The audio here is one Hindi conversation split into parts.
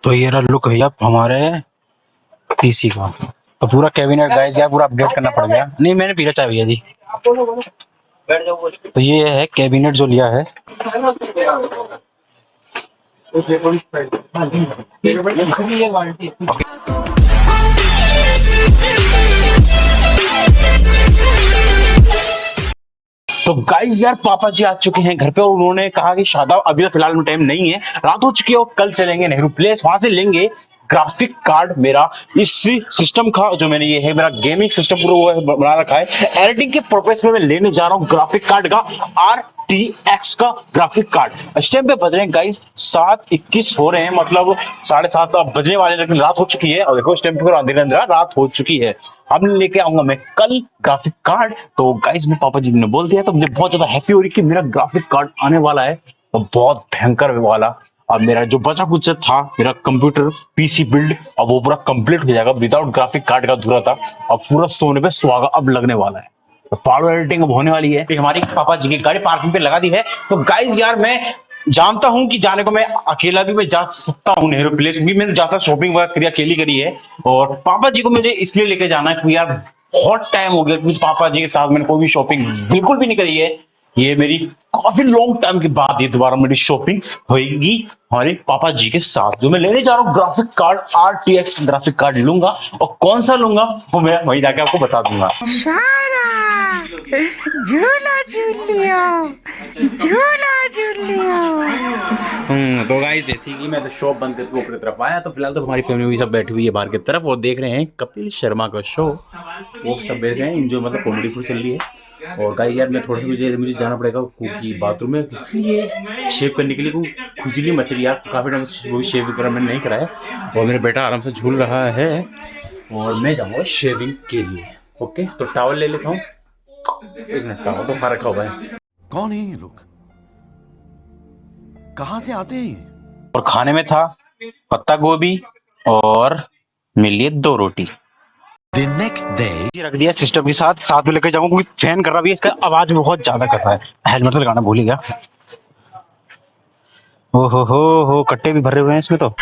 तो ये रहा लुक भैया हमारे पीसी का। तो पूरा कैबिनेट गाइस यार पूरा अपडेट करना पड़ गया। नहीं मैंने पी रखा है भैया जी। तो ये है कैबिनेट जो लिया है। तो गाइस यार पापा जी आ चुके हैं घर पे और उन्होंने कहा कि शादाब अभी तो फिलहाल में टाइम नहीं है, रात हो चुकी है और कल चलेंगे नेहरू प्लेस, वहां से लेंगे ग्राफिक कार्ड मेरा इस सिस्टम का जो मैंने ये है मेरा गेमिंग सिस्टम पूरा वो है बना रखा है। एडिटिंग के पर्पस में मैं लेने जा रहा हूँ ग्राफिक कार्ड का RTX का ग्राफिक कार्ड। इस टाइम पे बज रहे हैं गाइस 7:21 हो रहे हैं, मतलब 7:30 अब बजने वाले, लेकिन रात हो चुकी है और देखो इस टाइम पे अंधेरा अंधेरा रात हो चुकी है। अब लेके आऊंगा मैं कल ग्राफिक कार्ड। तो गाइस मेरे पापा जी ने बोल दिया तो मुझे बहुत ज्यादा हैप्पी हो रही कि मेरा ग्राफिक कार्ड आने वाला है और बहुत भयंकर वाला। अब मेरा जो बचा कुछ था मेरा कंप्यूटर पीसी बिल्ड अब वो पूरा कंप्लीट हो जाएगा, विदाउट ग्राफिक कार्ड का अधूरा था। अब पूरा सोने पे सुहागा अब लगने वाला है। तो पावर एडिटिंग अब होने वाली है। हमारी पापा जी की गाड़ी पार्किंग पे लगा दी है। तो गाइस यार मैं जानता हूं कि जाने को मैं अकेला भी मैं जा सकता हूं नेहरू प्लेस, क्योंकि मैंने ज्यादा शॉपिंग वगैरह अकेली करी है। और पापा जी को मुझे इसलिए लेके जाना है क्योंकि यार बहुत टाइम हो गया कि पापा जी के साथ मैंने कोई भी शॉपिंग बिल्कुल भी नहीं करी है। ये मेरी काफी लॉन्ग टाइम के बाद ये दोबारा मेरी शॉपिंग होगी हमारे पापा जी के साथ। जो मैं लेने जा रहा हूँ graphic card RTX graphic card लूंगा, और कौन सा लूंगा वो मैं वहीं जाके आपको बता दूंगा। झूला झूल लियो, झूला झूल लियो। तो गाइस जैसे कि मैं तो शॉप बंद करके ऊपर की तरफ आया, तो फिलहाल तो हमारी फैमिली सब बैठी हुई है बाहर की तरफ और देख रहे हैं कपिल शर्मा का शो। वो सब देख रहे हैं, जो मतलब कॉमेडी फुल चल रही है। और गाइस यार मैं थोड़ा सा मुझे जाना पड़ेगा क्योंकि बाथरूम में, इसलिए शेव करने के लिए को खुजली मच रही है यार। काफी टाइम से वो भी शेव वगैरह मैंने नहीं कराया और मेरा बेटा आराम से झूल रहा है और मैं जाऊंगा शेविंग के लिए। ओके तो टॉवल ले लेता हूँ। एक मिनट, टॉवल तो बाहर रखा हुआ है। कौन है ये लोग? कहां से आते हैं ये? और खाने में था पत्ता गोभी और मेरे लिए 2 रोटी। The next day. ये रख दिया सिस्टम के साथ साथ में लेकर जाऊंगा क्योंकि फैन कर रहा भी है, इसका आवाज बहुत ज्यादा कर रहा है। हेलमेट तो लगाना भूल ही गया। ओ हो कट्टे भी भरे हुए हैं इसमें तो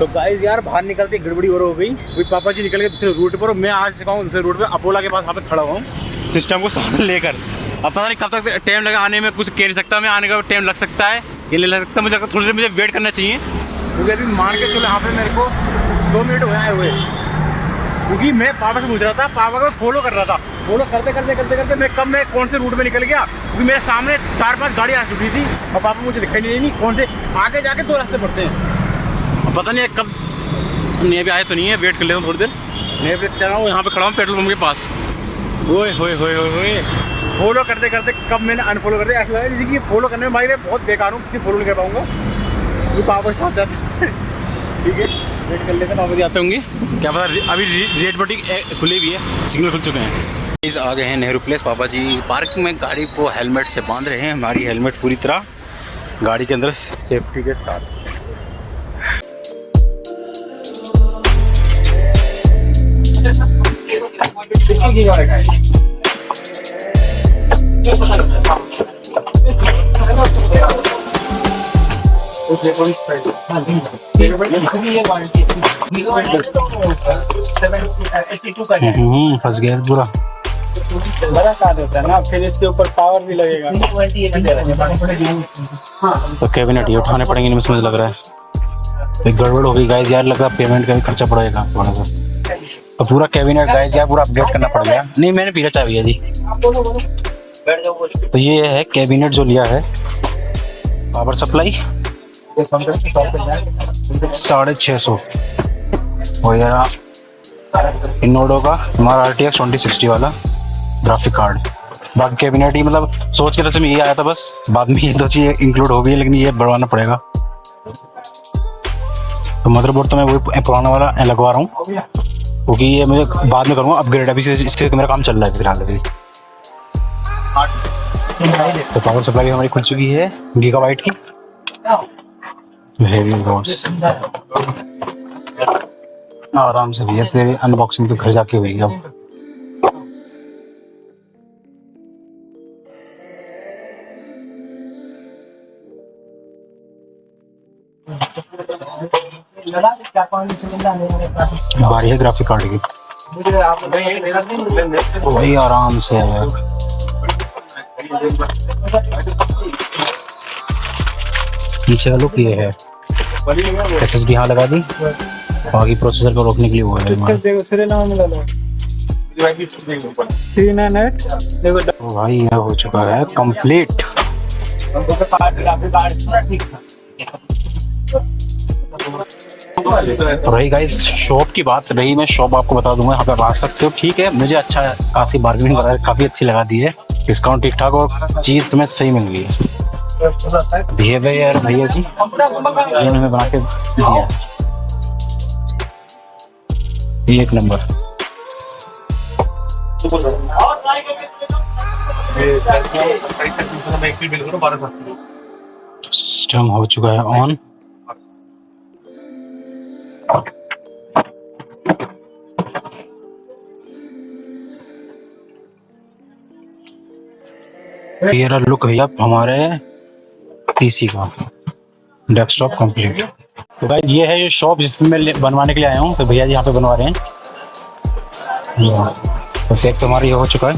गाइस यार बाहर निकलते गड़बड़ी और हो गई। पापा जी निकल गए दूसरे रूट पर और मैं आज चुका हूँ दूसरे रूट पे अपोला के पास वहाँ पे खड़ा हुआ हूँ सिस्टम को सामने लेकर। अब पता नहीं कब तक टाइम लगा आने में, कुछ कह नहीं सकता मैं, आने का टाइम लग सकता है ये नहीं लग सकता। मुझे थोड़ी देर मुझे वेट करना चाहिए क्योंकि अभी मान के चलो यहाँ पे मेरे को 2 मिनट हुए आए हुए, क्योंकि मैं पापा से पूछ रहा था, पापा को फॉलो कर रहा था। फॉलो करते करते करते करते मैं कौन से रूट में निकल गया, क्योंकि मेरे सामने 4-5 गाड़ी आ चुकी थी और पापा मुझे दिखाई नहीं कौन से आगे जाके 2 रास्ते पड़ते हैं। पता नहीं कब नहीं अभी आए तो नहीं है, वेट कर लेता हूँ थोड़ी देर। नए प्लेस चल रहा हूँ, यहाँ पे खड़ा हूँ पेट्रोल पंप के पास। ओए होए फॉलो करते करते कब मैंने अनफॉलो कर दिया। ऐसा लगा जैसे कि फॉलो करने में भाई मैं बहुत बेकार हूँ, किसी फॉलो नहीं कर पाऊँगा क्योंकि पापा के साथ जाते। ठीक है वेट कर लेते हैं, पापा जी आते होंगे क्या पता। अभी रेड बटी खुली भी है, सिग्नल खुल चुके हैं। इस आ गए हैं नेहरू प्लेस। पापा जी पार्किंग में गाड़ी को हेलमेट से बांध रहे हैं, हमारी हेलमेट पूरी तरह गाड़ी के अंदर सेफ्टी के साथ। फंस गया पूरा। बड़ा कार्ड होता है ना, फिर इसके ऊपर पावर भी लगेगा। तो कैबिनेट ये उठाने पड़ेंगे इनमें से मुझे लग रहा है। एक गड़बड़ हो गई गाइस यार, लग रहा है पेमेंट का भी खर्चा पड़ेगा थोड़ा सा। तो पूरा कैबिनेट गाइस यार पूरा अपडेट करना पड़ेगा। नहीं मैंने पी रखा है भैया जी। तो ये है कैबिनेट जो लिया है, पावर सप्लाई 650 और यार इनोडो का हमारा RTX 2060 वाला ग्राफिक कार्ड। बाकी कैबिनेट ही मतलब सोच के तो ये आया था, बस बाद में ये 2 चीजें इंक्लूड हो गई, लेकिन ये बढ़वाना पड़ेगा। तो मदरबोर्ड तो मैं वही पुराना वाला लगवा रहा हूँ क्योंकि ये मुझे बाद में करूँगा अपग्रेड, अभी इससे मेरा काम चल रहा है फिलहाल अभी। तो पावर सप्लाई हमारी खुल चुकी है गीगाबाइट की। हेवी रोड्स आराम से भैया, तेरी अनबॉक्सिंग तो घर जाके हुई अब। बारी है ग्राफिक कार्ड की, वही आराम से है। पीछे का लुक ये है, एसएसडी यहाँ लगा दी, बाकी प्रोसेसर को रोकने के लिए वो है। तो भाई यह हो चुका है कंप्लीट। रही गाइस शॉप की बात, रही मैं शॉप आपको बता दूंगा, यहाँ पे आ सकते हो। ठीक है, मुझे अच्छा खासी बार्गेनिंग वगैरह काफी अच्छी लगा दी है, डिस्काउंट ठीक ठाक और चीज तुम्हें सही मिल गई है। बिहेवियर भैया जी इन्होंने बना के दिया, ये एक नंबर। सिस्टम हो चुका है ऑन। ये रहा लुक भैया हमारे पीसी का, डेस्कटॉप कंप्लीट। तो गाइस ये है ये शॉप जिसमें मैं बनवाने के लिए आया हूँ, तो भैया जी यहाँ पे बनवा रहे हैं। तो सेट तो हमारा ये हो चुका है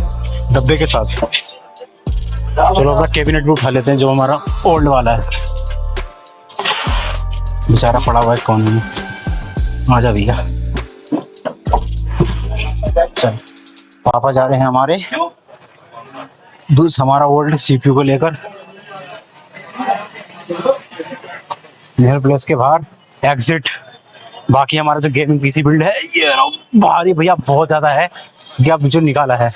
डब्बे के साथ। चलो अपना कैबिनेट भी उठा लेते हैं जो हमारा ओल्ड वाला है, बेचारा पड़ा हुआ है कोने में। आजा भैया, चल पापा जा रहे हैं हमारे दूसरा हमारा ओल्ड सीपीयू को लेकर नेहरू प्लेस के बाहर एग्जिट। बाकी हमारा जो गेमिंग पीसी बिल्ड है ये भारी भैया बहुत ज्यादा है, ये अब जो निकाला है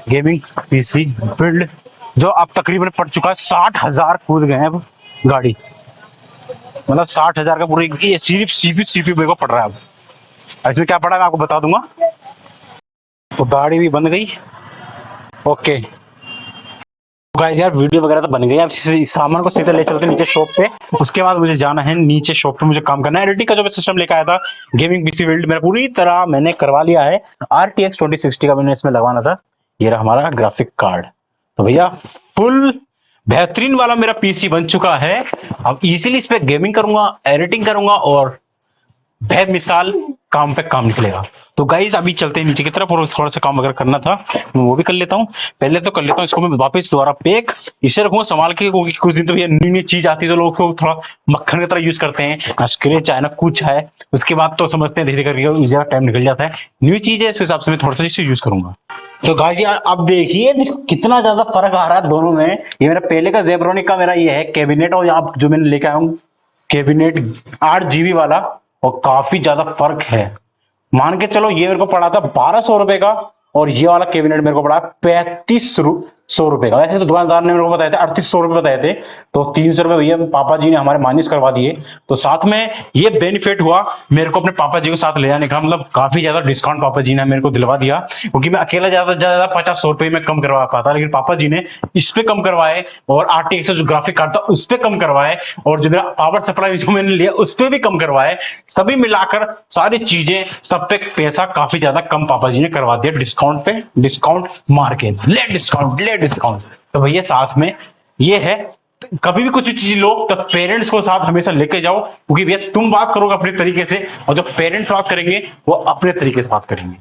गेमिंग पीसी बिल्ड जो अब तकरीबन पड़ चुका है 60,000 कूद गए हैं अब गाड़ी, मतलब 60,000 का पूरी ये सिर्फ सीपीयू मेरे को पड़ रहा है। अब इसमें क्या पड़ा मैं आपको बता दूंगा। तो गाड़ी भी बन गई, ओके गाइस यार वीडियो वगैरह तो बन गई। अब इस सामान को सीधे ले चलते नीचे शॉप पे, उसके बाद मुझे जाना है नीचे शॉप पे, मुझे काम करना है। एडिटिंग का जो मैं सिस्टम लेकर आया था गेमिंग पीसी बिल्ड मेरा पूरी तरह मैंने करवा लिया है। RTX 2060 का मैंने इसमें लगवाना था, ये रहा हमारा ग्राफिक कार्ड। तो भैया फुल बेहतरीन वाला मेरा पीसी बन चुका है। अब इजीली इस पे गेमिंग करूंगा, एडिटिंग करूंगा और बेमिसाल काम पे काम निकलेगा। तो गाइस अभी चलते हैं नीचे की तरफ और थोड़ा सा काम अगर करना था मैं वो भी कर लेता हूँ। पहले तो कर लेता हूँ इसको मैं वापस दोबारा पैक, इसे रखूंगा संभाल के, क्योंकि कुछ दिन तो ये नई नई चीज आती है तो लोग थोड़ा मक्खन की तरह यूज करते हैं, ना स्क्रैच है ना कुछ है, उसके बाद तो समझते हैं धीरे करके ज्यादा टाइम निकल जाता है। न्यू चीज है इस हिसाब से मैं थोड़ा सा इसे यूज करूंगा। तो गाइस यार अब देखिए कितना ज्यादा फर्क आ रहा है दोनों में। ये मेरा पहले का जेब्रोनिक का मेरा ये है कैबिनेट, और यहाँ जो मैंने लेके आया हूँ कैबिनेट 8GB वाला, और काफी ज्यादा फर्क है। मान के चलो ये मेरे को पड़ा था 1200 रुपए का, और ये वाला कैबिनेट मेरे को पड़ा 3500 रुपए का। वैसे तो दुकानदार ने मेरे को बताया था 3800 रुपए बताए थे, तो 300 रुपए भैया पापा जी ने हमारे माइनस करवा दिए। तो साथ में ये बेनिफिट हुआ मेरे को अपने पापा जी को साथ ले जाने का, मतलब काफी ज्यादा डिस्काउंट पापा जी ने मेरे को दिलवा दिया, क्योंकि मैं अकेला ज्यादा 50-100 रुपए में कम करवा पाता, लेकिन पापा जी ने इस पे कम करवाए, और RTX जो ग्राफिक कार्ड था उस पे कम करवाए, और जो मेरा पावर सप्लाई जो मैंने लिया उस पे भी कम करवाए। सभी मिलाकर सारी चीजें सब पे पैसा काफी ज्यादा कम पापा जी ने करवा दिया डिस्काउंट पे, डिस्काउंट मार के ले डिस्काउंट। तो भैया साथ में ये है, कभी भी कुछ चीज लो तो पेरेंट्स को साथ हमेशा लेके जाओ, क्योंकि भैया तुम बात करोगे अपने तरीके से और जो पेरेंट्स बात करेंगे वो अपने तरीके से बात करेंगे।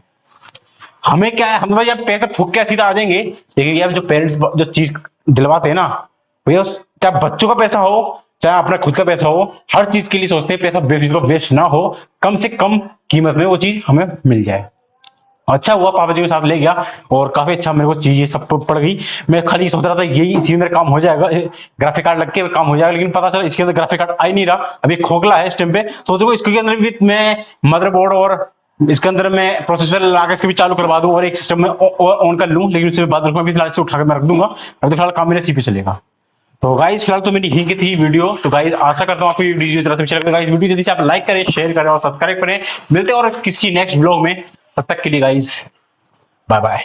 हमें क्या है, हम भैया पैसे फूक के सीधा आ जाएंगे, लेकिन यार जो पेरेंट्स जो चीज दिलवाते हैं ना भैया, चाहे बच्चों का पैसा हो चाहे अपना खुद का पैसा हो, हर चीज के लिए सोचते हैं पैसा वेस्ट ना हो, कम से कम कीमत में वो चीज हमें मिल जाए। अच्छा हुआ पापा जी के साथ ले गया, और काफी अच्छा मेरे को चीज सब पड़ गई। मैं खाली सोच रहा था यही इसी में काम हो जाएगा, ग्राफिक कार्ड लग के काम हो जाएगा, लेकिन पता चला इसके अंदर ग्राफिक कार्ड आ ही नहीं रहा, अभी खोखला है इस टाइम पे। तो देखो इसके अंदर भी मैं मदरबोर्ड और इसके अंदर मैं प्रोसेसर लगा के इसके भी चालू करवा दूं और एक सिस्टम में ऑन कर लूं, लेकिन उसके बाद भी फिलहाल से उठा के मैं रख दूंगा। अभी फिलहाल काम मेरा सीपी चलेगा। तो गाइस फिलहाल तो मेरी यहीं की थी वीडियो। तो गाइस आशा करता हूं आपको ये वीडियो इस तरह से अच्छा लगा। गाइस वीडियो जल्दी से आप लाइक करें, शेयर करें और सब्सक्राइब करें। मिलते हैं और किसी नेक्स्ट ब्लॉग में, तब तक के लिए गाइस बाय बाय।